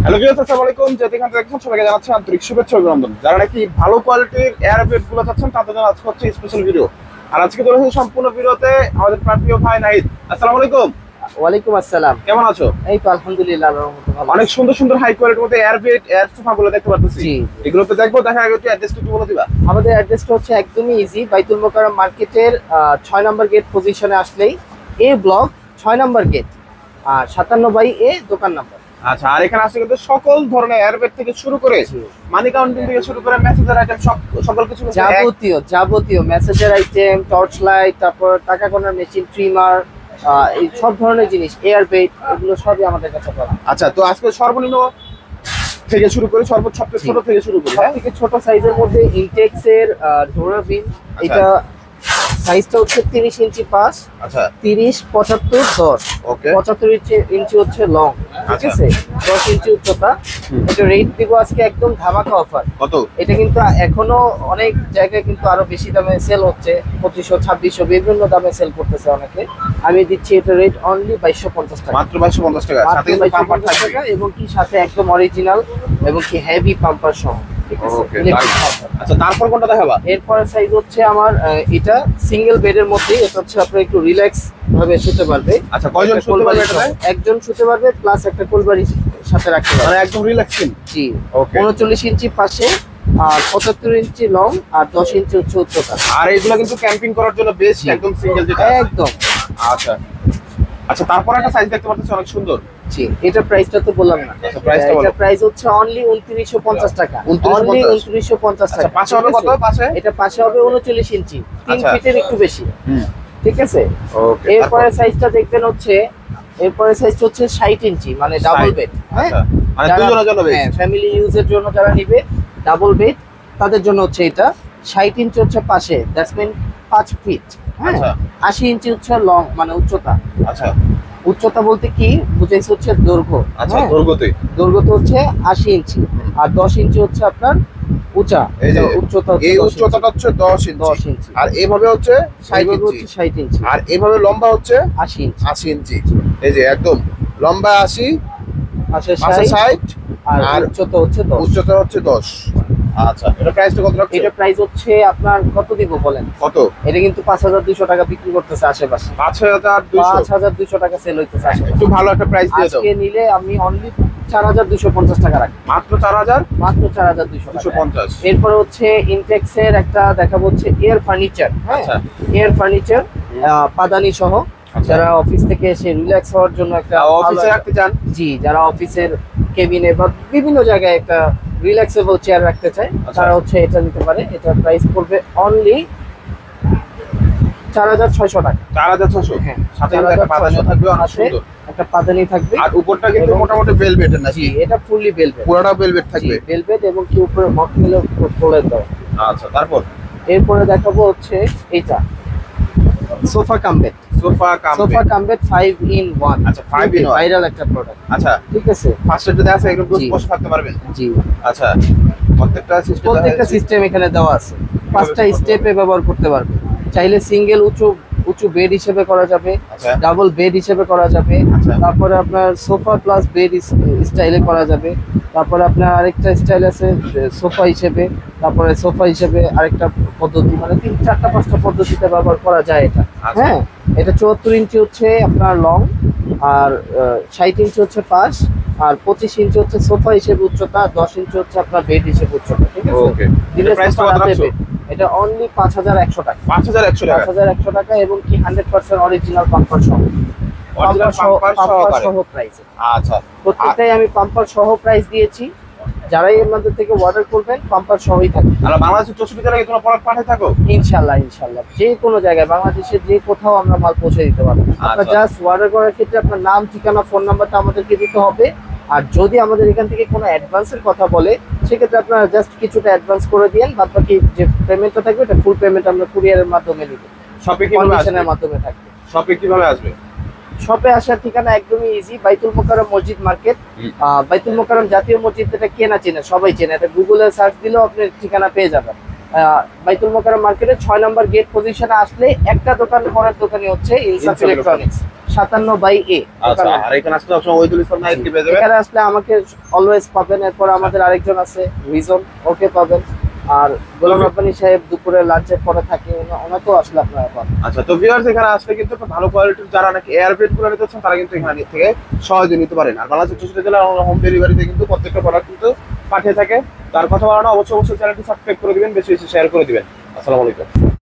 Hello viewers, আসসালামু আলাইকুম। যেখান থেকে দেখছেন সবাইকে জানাচ্ছি আন্তরিক শুভেচ্ছা ও অভিনন্দন। যারা নাকি ভালো কোয়ালিটির এয়ারবেড গুলো চাচ্ছেন তাদের জন্য আজকে হচ্ছে স্পেশাল ভিডিও। আর আজকে চলে এসেছি সম্পূর্ণ ভিডিওতে আমাদের প্রিয় ভাই নাহিদ। আসসালামু আলাইকুম। ওয়ালাইকুম আসসালাম। কেমন আছো? এই তো আলহামদুলিল্লাহ, আল্লাহর রহমতে ভালো। অনেক সুন্দর সুন্দর হাই কোয়ালিটির মধ্যে এয়ারবেড এয়ার সোফা গুলো দেখতে পাচ্ছি। জি, এগুলো তো দেখবো, দেখার আগে একটু অ্যাড্রেসটা একটু বলে দিবা। আমাদের অ্যাড্রেসটা হচ্ছে একদমই ইজি। বাইতুল মোকাররম মার্কেটের 6 নম্বর গেট পজিশনে আসলেই এ ব্লক 6 নম্বর গেট আর 57/A দোকান নাম্বার। আচ্ছা, আর এখানে আসলে কিন্তু সকল ধরনের এয়ারবেড থেকে শুরু করে মানি কাউন্টিং থেকে শুরু করে মেসেঞ্জার আইটেম সকল কিছু যাবতীয় মেসেঞ্জার আইটেম, টর্চ লাইট, তারপর টাকা গোনার মেশিন, ট্রিমার, এই সব ধরনের জিনিস, এয়ারবেড, এগুলো সবই আমাদের কাছে পাবেন। আচ্ছা, তো আজকে সর্বনিম্ন থেকে শুরু করে সর্বোচ্চ সবচেয়ে ছোট থেকে শুরু করি। সব থেকে ছোট সাইজের মধ্যে ইনটেক্স এর ডোরাবিন, এটা সাইজটা হচ্ছে 30 ইঞ্চি পাস। আচ্ছা, 30, 75, 10। ওকে, 75 ইঞ্চি হচ্ছে লং, ঠিক আছে, 10 ইঞ্চি উচ্চতা। এটা রেট দিব আজকে একদম ধামাকা অফার। কত? এটা কিন্তু এখনো অনেক জায়গায় কিন্তু আরো বেশি দামে সেল হচ্ছে, 2500, 2600 বিভিন্ন দামে সেল করতেছে অনেকে। আমি দিচ্ছি এটা রেট অনলি 2250 টাকা, মাত্র 2250 টাকা। সাথে কিন্তু পাম্পার থাকবে এবং কি সাথে একদম অরিজিনাল এবং কি হেভি পাম্পার সহ। আচ্ছা, তারপর কোনটা দেখাবা? এরপর সাইজ হচ্ছে আমার এটা সিঙ্গেল বেডের মধ্যে, এটা হচ্ছে আপনার একটু রিল্যাক্স ভাবে শুতে পারবে। আচ্ছা, কয়জন শুতে পারবে এটাতে? একজন শুতে পারবে, প্লাস একটা কোলবাড়ি সাথে রাখতে পারবে, মানে একদম রিল্যাক্সিং। জি, ওকে। 39 ইঞ্চি পাশে আর 75 ইঞ্চি লং আর 10 ইঞ্চি উচ্চতা। আর এগুলো কিন্তু ক্যাম্পিং করার জন্য বেস্ট, একদম সিঙ্গেল যেটা একদম। আচ্ছা আচ্ছা, তারপর একটা সাইজ দেখতে পাচ্ছি অনেক সুন্দর। জি, এটা প্রাইসটা তো বললাম না। আচ্ছা, প্রাইসটা বলো। এটা প্রাইস হচ্ছে অনলি 2950 টাকা। অনলি 2950 আচ্ছা, টাকা। পাশে হবে কত? পাশে এটা পাশে হবে 39 ইঞ্চি, 3 আচ্ছা, ফিটের একটু বেশি। ঠিক আছে। ওকে, এরপরে সাইজটা দেখবেন হচ্ছে, এরপরে সাইজটা হচ্ছে 60 ইঞ্চি, মানে ডাবল বেড। হ্যাঁ, মানে দুজনের জন্য বেস্ট। হ্যাঁ, ফ্যামিলি ইউজের জন্য যারা নিবে ডাবল বেড তাদের জন্য হচ্ছে এটা। 60 ইঞ্চি হচ্ছে পাশে, দ্যাটস মিন 5 ফিট। হ্যাঁ, 80 ইঞ্চি হচ্ছে লং, মানে উচ্চতা। আচ্ছা, উচ্চতা বলতে কি বুঝাইছে হচ্ছে দৈর্ঘ্য। আচ্ছা, দৈর্ঘ্যতে হচ্ছে 80 ইঞ্চি আর 10 ইঞ্চি হচ্ছে আপনার উচ্চতা। এই যে উচ্চতা, এই উচ্চতাটা হচ্ছে 10 ইঞ্চি, আর এইভাবে হচ্ছে 60 ইঞ্চি, আর এইভাবে লম্বা হচ্ছে 80 ইঞ্চি। এই যে একদম লম্বা 80, পাশে 60, আর উচ্চতা হচ্ছে 10। উচ্চতা হচ্ছে 10। আচ্ছা, এটা প্রাইসটা কত রাখছো? এটা প্রাইস হচ্ছে আপনার কত দিব বলেন? কত? এটা কিন্তু 5200 টাকা বিক্রি করতেছে আশেপাশে। 5200 টাকা সেল হইতেছে আশেপাশে। একটু ভালো একটা প্রাইস দিয়ে দাও। আজকে নিলে আমি অনলি 4250 টাকা রাখি। মাত্র 4000, মাত্র 4250। এরপর হচ্ছে ইনটেক্স এর একটা দেখাবো, হচ্ছে এয়ার ফার্নিচার। হ্যাঁ, এয়ার ফার্নিচার পাদানি সহ, যারা অফিস থেকে এসে রিল্যাক্স হওয়ার জন্য একটা অফিসে রাখতে চান। জি, যারা অফিসের কেবিনে বা বিভিন্ন জায়গায় একটা রিল্যাক্সেবল চেয়ার রাখতে চায় তারা হচ্ছে এটা নিতে পারে। এটার প্রাইস পড়বে অনলি 4600 টাকা। 4600। হ্যাঁ, সাথে একটা পাদানি থাকবে, অনেক সুন্দর একটা পাদানি থাকবে। আর উপরটা কিন্তু মোটামুটি ভেলভেট না? জি, এটা ফুললি ভেলভেট, পুরোটা ভেলভেট থাকবে। ভেলভেট এবং কি উপরে মকমেল ফোল্ডার দাও। আচ্ছা, তারপর এরপরে দেখাবো হচ্ছে এটা sofa cum bed. Sofa cum bed 5 in 1। আচ্ছা, 5 in 1 ভাইরাল একটা প্রোডাক্ট। আচ্ছা, ঠিক আছে। ফার্স্ট এড দেওয়া আছে, একদম বসে থাকতে পারবেন। জি, আচ্ছা, প্রত্যেকটা সিস্টেম এখানে দেওয়া আছে। 5টা স্টেপে ব্যবহার করতে পারবে। চাইলে সিঙ্গেল উঁচু বেড হিসেবে করা যাবে, ডাবল বেড হিসেবে করা যাবে, তারপরে আপনার সোফা প্লাস বেড স্টাইলে করা যাবে, তারপরে আপনার আরেকটা স্টাইল আছে সোফা হিসেবে, তারপরে সোফা হিসেবে আরেকটা পদ্ধতি, মানে 3, 4, 5টা পদ্ধতিতে ব্যবহার করা যায় এটা। হ্যাঁ, এটা 74 ইঞ্চি হচ্ছে আপনার লং আর 60 ইঞ্চি হচ্ছে পাশ আর 25 ইঞ্চি হচ্ছে সোফা হিসেবে উচ্চতা, 10 ইঞ্চি হচ্ছে আপনার বেড হিসেবে উচ্চতা। ঠিক আছে। ওকে, দিলে প্রাইসটা কত রাখছো? এটা অনলি 5100 টাকা। 5100 টাকা এবং কি 100% অরিজিনাল পাম্পার সহ। পাম্পার সহ প্রাইস। আচ্ছা, প্রত্যেকটাই আমি পাম্পার সহ প্রাইস দিয়েছি। যারাই আমাদের থেকে অর্ডার করবেন পাম্পার সহই থাকবে। আর বাংলাদেশের 64 জেলায় কোনো প্রোডাক্ট পাঠাতে থাকো? ইনশাআল্লাহ যে কোনো জায়গায় বাংলাদেশের যে কোথাও আমরা মাল পৌঁছে দিতে পারবো। আপনার জাস্ট অর্ডার করার ক্ষেত্রে আপনার নাম, ঠিকানা, ফোন নাম্বারটা আমাদেরকে দিতে হবে। আর যদি আমাদের এখান থেকে কোনো অ্যাডভান্সের কথা বলে সেক্ষেত্রে আপনারা জাস্ট কিছুটা অ্যাডভান্স করে দিয়েন, বাদ বাকি যে পেমেন্টটা থাকবে এটা ফুল পেমেন্ট আমরা কুরিয়ারের মাধ্যমে নিব। শপে কিভাবে আসবে? মাধ্যমে থাকবে। শপে কিভাবে আসবে? শপে আসার ঠিকানা একদমই ইজি, বাইতুল মোকাররম মসজিদ মার্কেট। বাইতুল মোকাররম জাতীয় মসজিদ, এটা কেনা চেনে, সবাই চেনে, এটা গুগলে সার্চ দিলেও আপনি ঠিকানা পেয়ে যাবেন। বাইতুল মোকাররম মার্কেটের 6 নম্বর গেট পজিশনে আসলে একটা দোকান পরের দোকানই হচ্ছে ইনসাফ ইলেকট্রনিক্স। 57/A। আচ্ছা, আর এখানে আসলে সবসময় ওইদুল ইসলাম নাইটকে পেয়ে যাবেন। এখানে আসলে আমাকে অলওয়েজ পাবেন। এরপর আমাদের আরেকজন আছে রিজন, ওকে পাবেন। আর গোলাম রাব্বানী সাহেব দুপুরে লাঞ্চের পরে থাকে, ওনাকেও আসলে আপনারা পাবেন। আচ্ছা, তো ভিউয়ার্স এখানে আসলে কিন্তু ভালো কোয়ালিটির যারা নাকি এয়ারবেড গুলো নিতে চাচ্ছেন তারা কিন্তু এখানে থেকে সহজে নিতে পারেন। আর বাংলাদেশের 64 জেলায় হোম ডেলিভারিতে কিন্তু প্রত্যেকটা প্রোডাক্ট কিন্তু পাঠিয়ে থাকে। তার কথা বলা না, অবশ্যই চ্যানেলটি সাবস্ক্রাইব করে দিবেন, বেশি বেশি শেয়ার করে দিবেন। আসসালামু আলাইকুম।